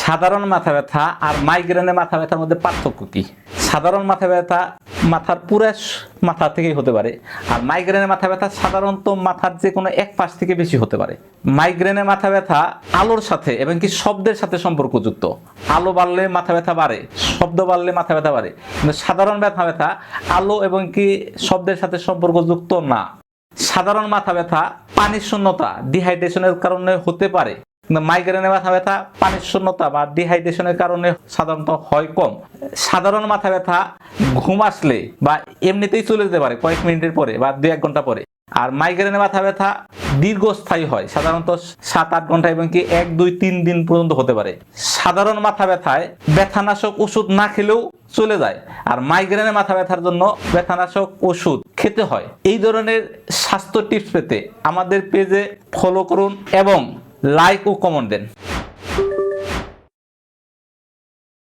সাধারণ মাথা ব্যথা আর মাইগ্রেনের মাথা ব্যথার মধ্যে পার্থক্য কি? সাধারণ মাথা ব্যথা মাথার পুরো মাথা থেকেই হতে পারে, আর মাইগ্রেনের মাথা ব্যথা সাধারণত মাথার যে কোনো এক পাশ থেকে বেশি হতে পারে। মাইগ্রেনের মাথা ব্যথা আলোর সাথে এবং কি শব্দের সাথে সম্পর্কযুক্ত। আলো বাড়লে মাথা ব্যথা বাড়ে, শব্দ বাড়লে মাথা ব্যথা বাড়ে। কিন্তু সাধারণ মাথা ব্যথা আলো এবং কি শব্দের সাথে সম্পর্কযুক্ত না। সাধারণ মাথা ব্যথা পানির শূন্যতা, ডিহাইড্রেশনের কারণে হতে পারে, কিন্তু মাইগ্রেনের মাথা ব্যথা পানির শূন্যতা বা ডিহাইড্রেশনের কারণে সাধারণত হয় কম। সাধারণ মাথা ব্যথা ঘুম আসলে বা এমনিতেই চলে যেতে পারে কয়েক মিনিটের পরে বা 2-1 ঘন্টা পরে। আর মাইগ্রেনের মাথা ব্যথা দীর্ঘস্থায়ী হয়, সাধারণত 7-8 ঘন্টা এবং কি 1-2-3 দিন পর্যন্ত হতে পারে। সাধারণ মাথা ব্যথায় ব্যথানাশক ওষুধ না খেলেও চলে যায়, আর মাইগ্রেনের মাথা ব্যথার জন্য ব্যথানাশক ওষুধ খেতে হয়। এই ধরনের স্বাস্থ্য টিপস পেতে আমাদের পেজে ফলো করুন এবং লাইক ও কমেন্ট দেন।